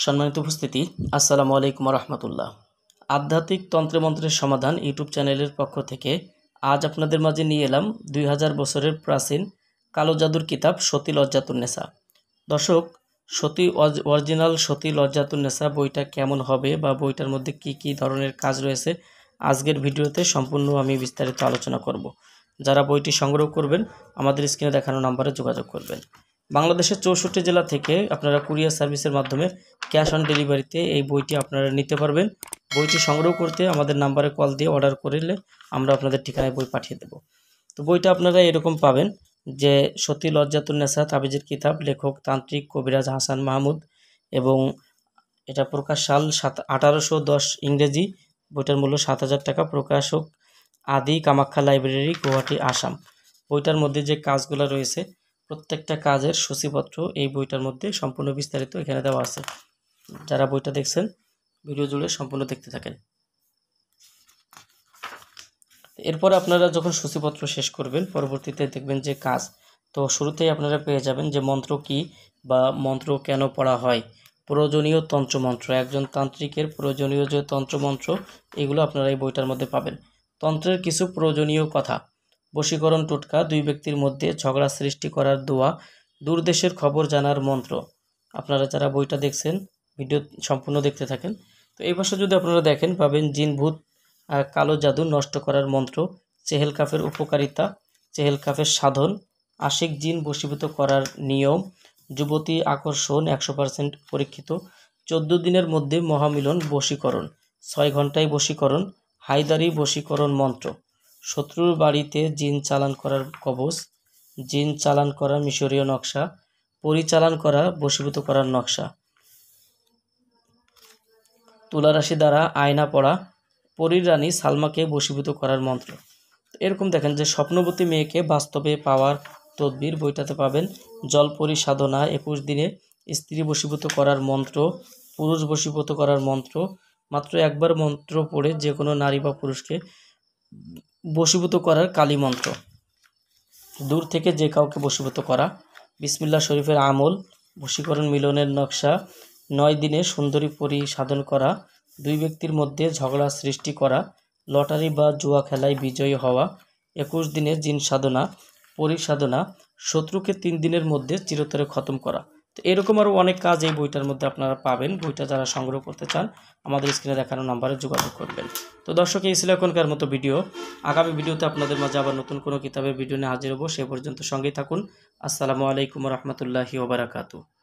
সম্মানিত উপস্থিতি, আসসালামু আলাইকুম রহমতুল্লাহ। আধ্যাত্মিক তন্ত্রমন্ত্রের সমাধান ইউটিউব চ্যানেলের পক্ষ থেকে আজ আপনাদের মাঝে নিয়ে এলাম 2000 বছরের প্রাচীন কালো জাদুর কিতাব সতী লজ্জাতুন্নেসা। দর্শক, অরিজিনাল সতী লজ্জাতুন্নেসা বইটা কেমন হবে বা বইটার মধ্যে কি কি ধরনের কাজ রয়েছে আজকের ভিডিওতে সম্পূর্ণ আমি বিস্তারিত আলোচনা করব। যারা বইটি সংগ্রহ করবেন আমাদের স্ক্রিনে দেখানো নাম্বারে যোগাযোগ করবেন। বাংলাদেশের 64 জেলা থেকে আপনারা কুরিয়ার সার্ভিসের মাধ্যমে ক্যাশ অন ডেলিভারিতে এই বইটি আপনারা নিতে পারবেন। বইটি সংগ্রহ করতে আমাদের নাম্বারে কল দিয়ে অর্ডার করলে আমরা আপনাদের ঠিকানায় বই পাঠিয়ে দেব। তো বইটা আপনারা এরকম পাবেন যে সতী লজ্জাতুন্নেসা তাবিজের কিতাব, লেখক তান্ত্রিক কবিরাজ হাসান মাহমুদ, এবং এটা প্রকাশ সাল 1810 ইংরেজি। বইটার মূল্য 7000 টাকা। প্রকাশক আদি কামাখ্যা লাইব্রেরি, গুয়াহাটি, আসাম। বইটার মধ্যে যে কাজগুলো রয়েছে প্রত্যেকটা কাজের সূচিপত্র এই বইটার মধ্যে সম্পূর্ণ বিস্তারিত এখানে দেওয়া আছে। যারা বইটা দেখছেন ভিডিও জুড়ে সম্পূর্ণ দেখতে থাকেন। এরপর আপনারা যখন সূচিপত্র শেষ করবেন পরবর্তীতে দেখবেন যে কাজ, তো শুরুতেই আপনারা পেয়ে যাবেন যে মন্ত্র কি বা মন্ত্র কেন পড়া হয়, প্রয়োজনীয় তন্ত্রমন্ত্র, একজন তান্ত্রিকের প্রয়োজনীয় যে তন্ত্রমন্ত্র এগুলো আপনারা এই বইটার মধ্যে পাবেন। তন্ত্রের কিছু প্রয়োজনীয় কথা, বশীকরণ টোটকা, দুই ব্যক্তির মধ্যে ঝগড়া সৃষ্টি করার দোয়া, দূরদেশের খবর জানার মন্ত্র। আপনারা যারা বইটা দেখছেন ভিডিও সম্পূর্ণ দেখতে থাকেন। তো এই পাশে যদি আপনারা দেখেন পাবেন জিন ভূত কালো জাদু নষ্ট করার মন্ত্র, চেহেল কাফের উপকারিতা, চেহেল কাফের সাধন, আশিক জিন বশীভূত করার নিয়ম, যুবতী আকর্ষণ 100% পরীক্ষিত, 14 দিনের মধ্যে মহামিলন বশীকরণ, 6 ঘন্টায় বশীকরণ, হায়দারি বশীকরণ মন্ত্র, শত্রুর বাড়িতে জিন চালান করার কবচ, জিন চালান করা মিশরীয় নকশা, পরিচালন করা বশীভূত করার নকশা, তুলারাশি দ্বারা আয়না পড়া, পরীর রানী সালমাকে বশীভূত করার মন্ত্র। এরকম দেখেন যে স্বপ্নবতী মেয়েকে বাস্তবে পাওয়ার তদবির বইটাতে পাবেন। জলপরি সাধনা, 21 দিনে স্ত্রী বশীভূত করার মন্ত্র, পুরুষ বশীভূত করার মন্ত্র, মাত্র একবার মন্ত্র পড়ে যে কোনো নারী বা পুরুষকে বশীভূত করার কালী মন্ত্র, দূর থেকে যে কাউকে বশীভূত করা, বিসমিল্লাহ শরীফের আমল, বশীকরণ মিলনের নকশা, 9 দিনে সুন্দরী পরি সাধন করা, দুই ব্যক্তির মধ্যে ঝগড়া সৃষ্টি করা, লটারি বা জুয়া খেলায় বিজয়ী হওয়া, 21 দিনে জিন সাধনা, পরি সাধনা, শত্রুকে 3 দিনের মধ্যে চিরতরে খতম করা। তো এরকম আরও অনেক কাজ এই বইটার মধ্যে আপনারা পাবেন। বইটা যারা সংগ্রহ করতে চান আমাদের স্ক্রিনে দেখানো নাম্বারে যোগাযোগ করবেন। তো দর্শক, এই ছিল এখনকার মতো ভিডিও। আগামী ভিডিওতে আপনাদের মাঝে আবার নতুন কোনো কিতাবের ভিডিও নিয়ে হাজির হব। সে পর্যন্ত সঙ্গেই থাকুন। আসসালামু আলাইকুম রহমতুল্লাহি ওয়া বারাকাতুহু।